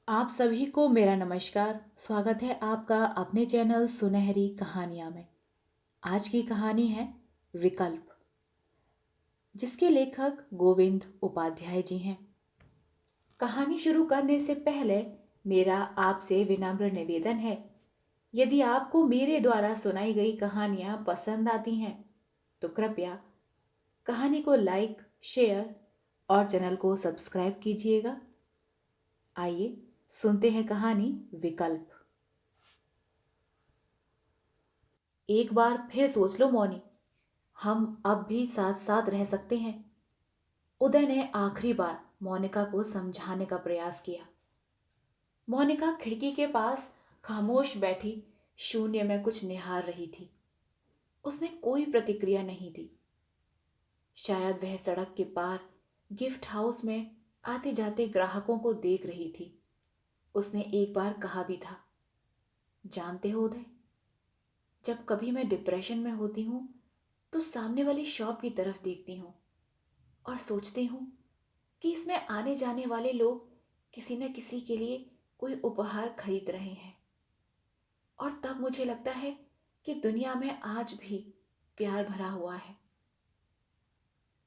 आप सभी को मेरा नमस्कार। स्वागत है आपका अपने चैनल सुनहरी कहानियाँ में। आज की कहानी है विकल्प, जिसके लेखक गोविंद उपाध्याय जी हैं। कहानी शुरू करने से पहले मेरा आपसे विनम्र निवेदन है, यदि आपको मेरे द्वारा सुनाई गई कहानियाँ पसंद आती हैं तो कृपया कहानी को लाइक, शेयर और चैनल को सब्सक्राइब कीजिएगा। आइए सुनते हैं कहानी विकल्प। एक बार फिर सोच लो मौनी, हम अब भी साथ साथ रह सकते हैं। उदय ने आखिरी बार मोनिका को समझाने का प्रयास किया। मोनिका खिड़की के पास खामोश बैठी शून्य में कुछ निहार रही थी। उसने कोई प्रतिक्रिया नहीं दी। शायद वह सड़क के पार गिफ्ट हाउस में आते जाते ग्राहकों को देख रही थी। उसने एक बार कहा भी था, जानते हो उदय, जब कभी मैं डिप्रेशन में होती हूं तो सामने वाली शॉप की तरफ देखती हूँ और सोचती हूँ कि इसमें आने जाने वाले लोग किसी न किसी के लिए कोई उपहार खरीद रहे हैं। और तब मुझे लगता है कि दुनिया में आज भी प्यार भरा हुआ है।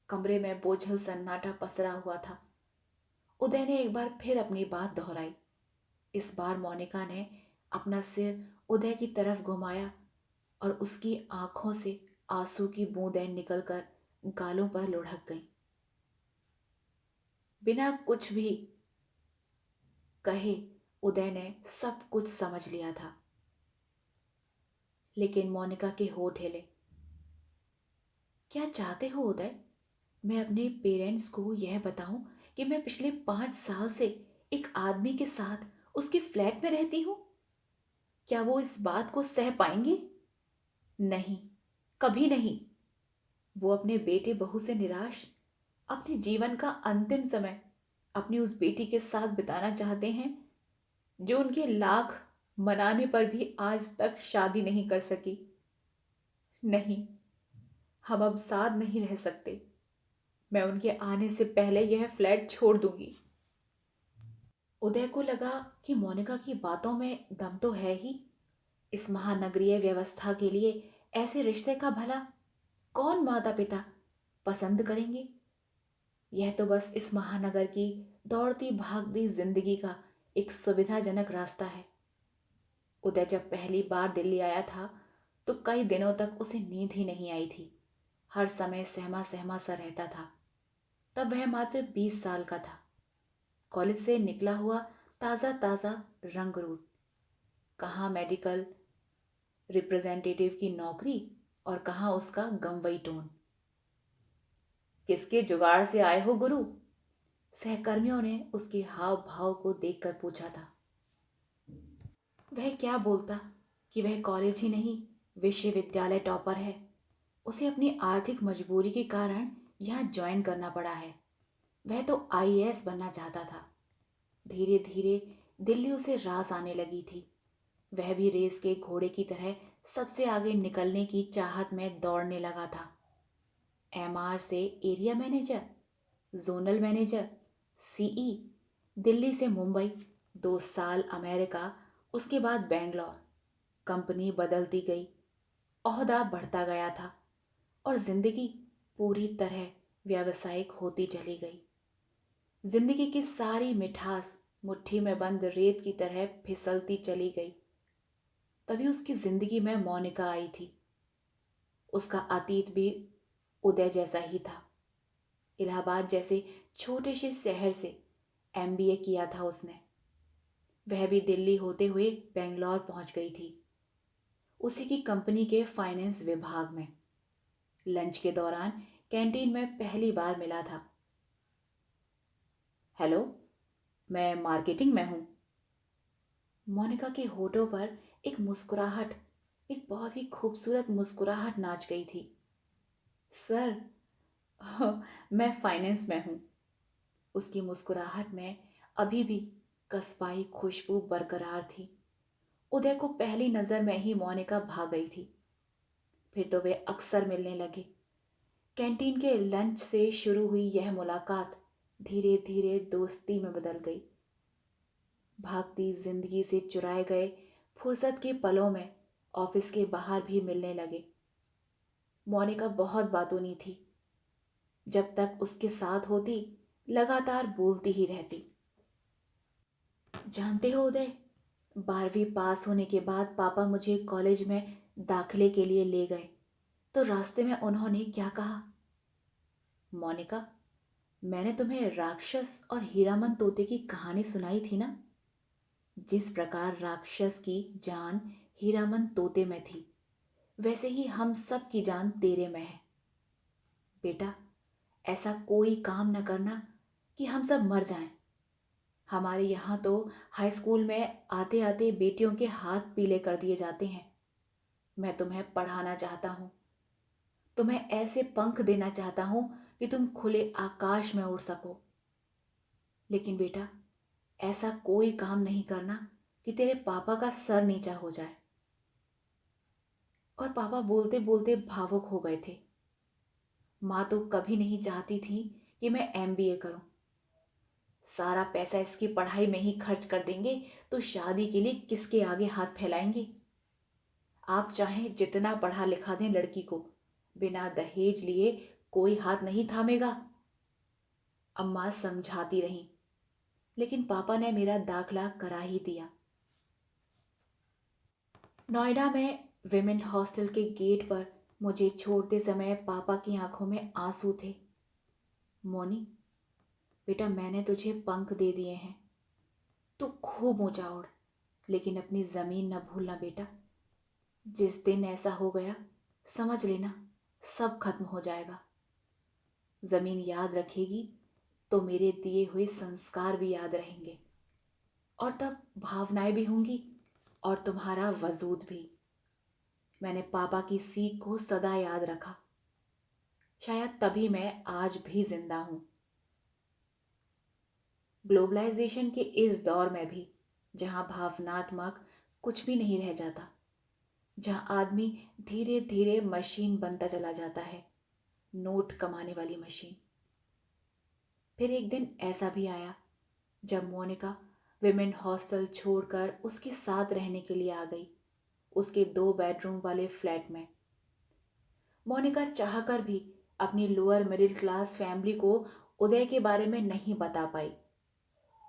कमरे में बोझल सन्नाटा पसरा हुआ था। उदय ने एक बार फिर अपनी बात दोहराई। इस बार मोनिका ने अपना सिर उदय की तरफ घुमाया और उसकी आंखों से आंसू की बूंदें निकलकर गालों पर लुढ़क गईं। बिना कुछ भी कहे उदय ने सब कुछ समझ लिया था। लेकिन मोनिका के होठ हिले। क्या चाहते हो उदय, मैं अपने पेरेंट्स को यह बताऊं कि मैं पिछले 5 साल से एक आदमी के साथ उसके फ्लैट में रहती हूं? क्या वो इस बात को सह पाएंगे? नहीं, कभी नहीं। वो अपने बेटे बहू से निराश अपने जीवन का अंतिम समय अपनी उस बेटी के साथ बिताना चाहते हैं जो उनके लाख मनाने पर भी आज तक शादी नहीं कर सकी। नहीं, हम अब साथ नहीं रह सकते। मैं उनके आने से पहले यह फ्लैट छोड़ दूंगी। उदय को लगा कि मोनिका की बातों में दम तो है ही। इस महानगरीय व्यवस्था के लिए ऐसे रिश्ते का भला कौन माता पिता पसंद करेंगे? यह तो बस इस महानगर की दौड़ती भागती जिंदगी का एक सुविधाजनक रास्ता है। उदय जब पहली बार दिल्ली आया था तो कई दिनों तक उसे नींद ही नहीं आई थी। हर समय सहमा सहमा सा रहता था। तब वह मात्र 20 साल का था। कॉलेज से निकला हुआ ताज़ा ताज़ा रंगरूट। कहाँ मेडिकल रिप्रेजेंटेटिव की नौकरी और कहाँ उसका गमवई टोन। किसके जुगाड़ से आए हो गुरु? सहकर्मियों ने उसके हाव भाव को देखकर पूछा था। वह क्या बोलता कि वह कॉलेज ही नहीं विश्वविद्यालय टॉपर है। उसे अपनी आर्थिक मजबूरी के कारण यहाँ ज्वाइन करना पड़ा है। वह तो आईएएस बनना चाहता था। धीरे धीरे दिल्ली उसे रास आने लगी थी। वह भी रेस के घोड़े की तरह सबसे आगे निकलने की चाहत में दौड़ने लगा था। एमआर से area manager, zonal manager, CE, Delhi से मुंबई, 2 साल अमेरिका, उसके बाद बेंगलोर। कंपनी बदलती गई, ओहदा बढ़ता गया था और जिंदगी पूरी तरह व्यावसायिक होती चली गई। जिंदगी की सारी मिठास मुट्ठी में बंद रेत की तरह फिसलती चली गई। तभी उसकी जिंदगी में मोनिका आई थी। उसका अतीत भी उदय जैसा ही था। इलाहाबाद जैसे छोटे से शहर से एमबीए किया था उसने। वह भी दिल्ली होते हुए बेंगलोर पहुंच गई थी, उसी की कंपनी के फाइनेंस विभाग में। लंच के दौरान कैंटीन में पहली बार मिला था। हेलो, मैं मार्केटिंग में हूं। मोनिका के होठों पर एक मुस्कुराहट, एक बहुत ही खूबसूरत मुस्कुराहट नाच गई थी। सर, मैं फाइनेंस में हूं। उसकी मुस्कुराहट में अभी भी कस्बाई खुशबू बरकरार थी। उदय को पहली नजर में ही मोनिका भाग गई थी। फिर तो वे अक्सर मिलने लगे। कैंटीन के लंच से शुरू हुई यह मुलाकात धीरे धीरे दोस्ती में बदल गई। भागती जिंदगी से चुराए गए फुर्सत के पलों में ऑफिस के बाहर भी मिलने लगे। मोनिका बहुत बातूनी थी। जब तक उसके साथ होती लगातार बोलती ही रहती। जानते हो उदय, 12वीं पास होने के बाद पापा मुझे कॉलेज में दाखिले के लिए ले गए तो रास्ते में उन्होंने क्या कहा? मोनिका, मैंने तुम्हें राक्षस और हीरामन तोते की कहानी सुनाई थी ना। जिस प्रकार राक्षस की जान हीरामन तोते में थी, वैसे ही हम सब की जान तेरे में है। बेटा, ऐसा कोई काम न करना कि हम सब मर जाएं। हमारे यहाँ तो हाई स्कूल में आते आते बेटियों के हाथ पीले कर दिए जाते हैं। मैं तुम्हें पढ़ाना चाहता हूँ, तुम्हें ऐसे पंख देना चाहता हूँ कि तुम खुले आकाश में उड़ सको। लेकिन बेटा, ऐसा कोई काम नहीं करना कि तेरे पापा का सर नीचा हो जाए। और पापा बोलते बोलते भावुक हो गए थे। माँ तो कभी नहीं चाहती थी कि मैं एमबीए करूं। सारा पैसा इसकी पढ़ाई में ही खर्च कर देंगे तो शादी के लिए किसके आगे हाथ फैलाएंगे। आप चाहें जितना पढ़ा लिखा दें लड़की को, बिना दहेज लिए कोई हाथ नहीं थामेगा। अम्मा समझाती रहीं, लेकिन पापा ने मेरा दाखला करा ही दिया। नोएडा में विमेन हॉस्टल के गेट पर मुझे छोड़ते समय पापा की आंखों में आंसू थे। मोनी, बेटा, मैंने तुझे पंख दे दिए हैं, तू खूब ऊंचा उड़, लेकिन अपनी जमीन न भूलना बेटा। जिस दिन ऐसा हो गया, समझ लेना सब खत्म हो जाएगा। जमीन याद रखेगी तो मेरे दिए हुए संस्कार भी याद रहेंगे, और तब भावनाएं भी होंगी और तुम्हारा वजूद भी। मैंने पापा की सीख को सदा याद रखा, शायद तभी मैं आज भी जिंदा हूं। ग्लोबलाइजेशन के इस दौर में भी, जहां भावनात्मक कुछ भी नहीं रह जाता, जहां आदमी धीरे धीरे मशीन बनता चला जाता है, नोट कमाने वाली मशीन। फिर एक दिन ऐसा भी आया जब मोनिका विमेन हॉस्टल छोड़कर उसके साथ रहने के लिए आ गई, उसके 2 बेडरूम वाले फ्लैट में। मोनिका चाहकर भी अपनी लोअर मिडिल क्लास फैमिली को उदय के बारे में नहीं बता पाई।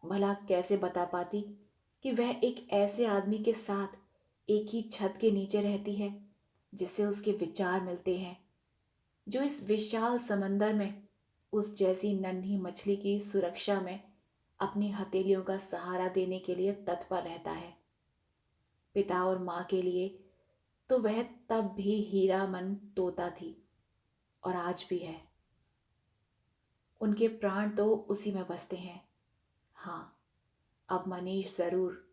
भला कैसे बता पाती कि वह एक ऐसे आदमी के साथ एक ही छत के नीचे रहती है जिससे उसके विचार मिलते हैं, जो इस विशाल समंदर में उस जैसी नन्ही मछली की सुरक्षा में अपनी हथेलियों का सहारा देने के लिए तत्पर रहता है। पिता और माँ के लिए तो वह तब भी हीरा मन तोता थी और आज भी है। उनके प्राण तो उसी में बसते हैं। हाँ, अब मनीष जरूर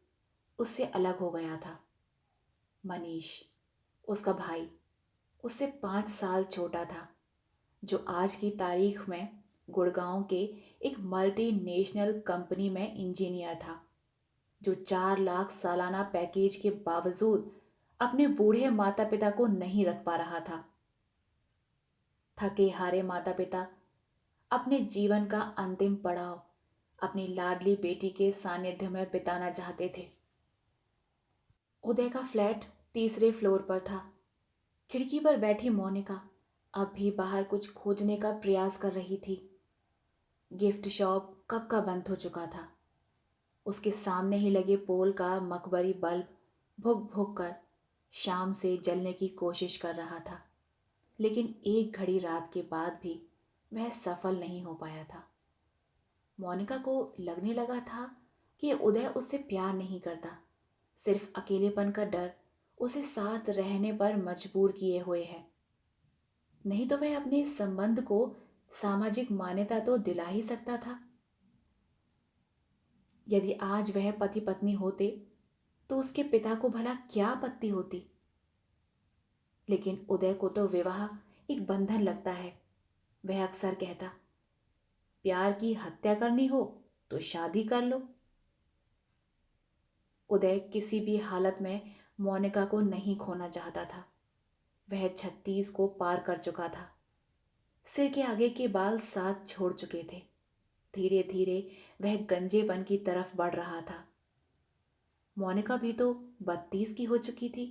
उससे अलग हो गया था। मनीष, उसका भाई, उससे 5 साल छोटा था, जो आज की तारीख में गुड़गांव के एक मल्टीनेशनल कंपनी में इंजीनियर था, जो 4 लाख सालाना पैकेज के बावजूद अपने बूढ़े माता पिता को नहीं रख पा रहा था। थके हारे माता पिता अपने जीवन का अंतिम पड़ाव अपनी लाडली बेटी के सानिध्य में बिताना चाहते थे। उदय का फ्लैट 3रे फ्लोर पर था। खिड़की पर बैठी मोनिका अब भी बाहर कुछ खोजने का प्रयास कर रही थी। गिफ्ट शॉप कब का बंद हो चुका था। उसके सामने ही लगे पोल का मकबरी बल्ब भुक भुक कर शाम से जलने की कोशिश कर रहा था, लेकिन एक घड़ी रात के बाद भी वह सफल नहीं हो पाया था। मोनिका को लगने लगा था कि उदय उससे प्यार नहीं करता, सिर्फ अकेलेपन का डर उसे साथ रहने पर मजबूर किए हुए है। नहीं तो वह अपने इस संबंध को सामाजिक मान्यता तो दिला ही सकता था। यदि आज वह पति पत्नी होते तो उसके पिता को भला क्या आपत्ति होती। लेकिन उदय को तो विवाह एक बंधन लगता है। वह अक्सर कहता, प्यार की हत्या करनी हो तो शादी कर लो। उदय किसी भी हालत में मोनिका को नहीं खोना चाहता था। वह 36 को पार कर चुका था। सिर के आगे के बाल साथ छोड़ चुके थे। धीरे धीरे वह गंजेपन की तरफ बढ़ रहा था। मोनिका भी तो 32 की हो चुकी थी।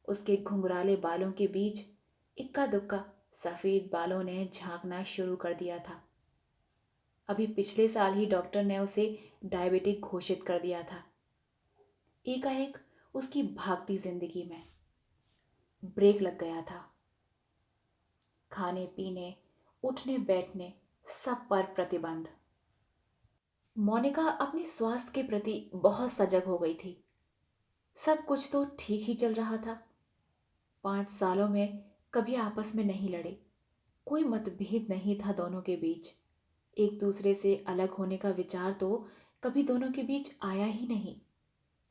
उसके घुंघराले बालों के बीच इक्का दुक्का सफेद बालों ने झांकना शुरू कर दिया था। अभी पिछले साल ही डॉक्टर ने उसे डायबिटिक घोषित कर दिया था। एकाएक उसकी भागती जिंदगी में ब्रेक लग गया था। खाने पीने, उठने बैठने सब पर प्रतिबंध। मोनिका अपने स्वास्थ्य के प्रति बहुत सजग हो गई थी। सब कुछ तो ठीक ही चल रहा था। 5 सालों में कभी आपस में नहीं लड़े, कोई मतभेद नहीं था दोनों के बीच। एक दूसरे से अलग होने का विचार तो कभी दोनों के बीच आया ही नहीं।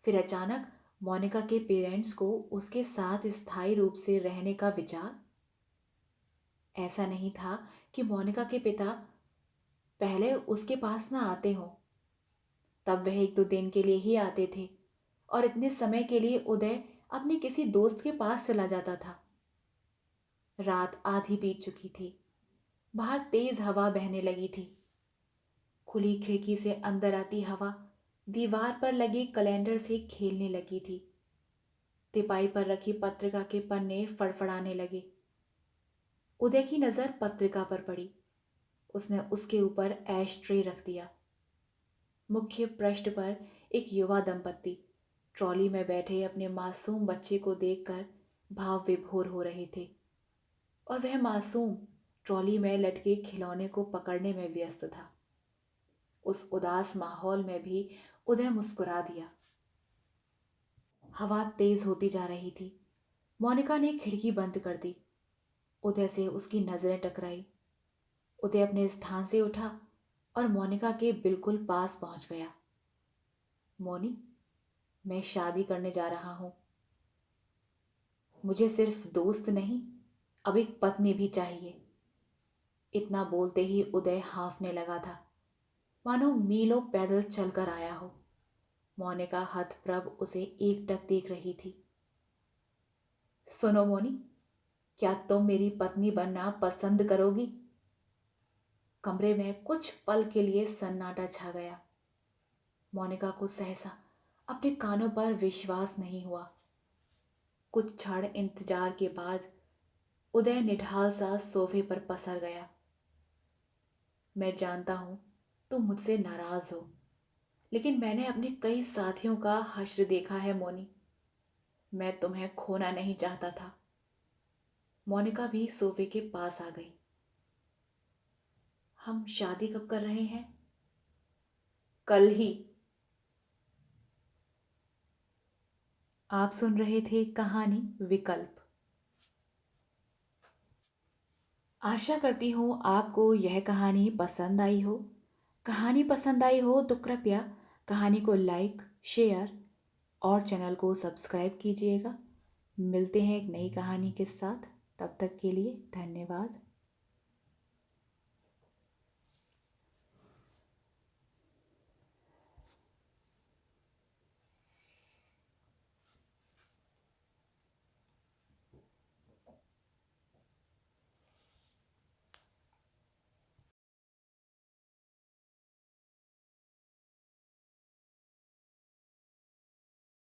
फिर अचानक मोनिका के पेरेंट्स को उसके साथ स्थायी रूप से रहने का विचार। ऐसा नहीं था कि मोनिका के पिता पहले उसके पास ना आते हों। तब वह 1-2 दिन के लिए ही आते थे और इतने समय के लिए उदय अपने किसी दोस्त के पास चला जाता था। रात आधी बीत चुकी थी। बाहर तेज हवा बहने लगी थी। खुली खिड़की से अंदर आती हवा दीवार पर लगे कैलेंडर से खेलने लगी थी। तिपाई पर रखी पत्रिका के पन्ने फड़फड़ाने लगे। उदय की नजर पत्रिका पर पड़ी। उसने उसके ऊपर ऐश ट्रे रख दिया। मुख्य पृष्ठ पर एक युवा दंपत्ति ट्रॉली में बैठे अपने मासूम बच्चे को देखकर भाव विभोर हो रहे थे और वह मासूम ट्रॉली में लटके खिलौने को पकड़ने में व्यस्त था। उस उदास माहौल में भी उदय मुस्कुरा दिया। हवा तेज होती जा रही थी। मोनिका ने खिड़की बंद कर दी। उदय से उसकी नजरें टकराई। उदय अपने स्थान से उठा और मोनिका के बिल्कुल पास पहुंच गया। मोनी, मैं शादी करने जा रहा हूं। मुझे सिर्फ दोस्त नहीं, अब एक पत्नी भी चाहिए। इतना बोलते ही उदय हांफने लगा था, मानो मीलों पैदल चलकर आया हो। मोनिका हतप्रभ उसे एकटक देख रही थी। सुनो मोनी, क्या तुम मेरी पत्नी बनना पसंद करोगी? कमरे में कुछ पल के लिए सन्नाटा छा गया। मोनिका को सहसा अपने कानों पर विश्वास नहीं हुआ। कुछ क्षण इंतजार के बाद उदय निढाल सा सोफे पर पसर गया। मैं जानता हूं तुम मुझसे नाराज हो, लेकिन मैंने अपने कई साथियों का हश्र देखा है मोनी। मैं तुम्हें खोना नहीं चाहता था। मोनिका भी सोफे के पास आ गई। हम शादी कब कर रहे हैं? कल ही। आप सुन रहे थे कहानी विकल्प। आशा करती हूँ आपको यह कहानी पसंद आई हो। कहानी पसंद आई हो तो कृपया कहानी को लाइक, शेयर और चैनल को सब्सक्राइब कीजिएगा। मिलते हैं एक नई कहानी के साथ। तब तक के लिए धन्यवाद।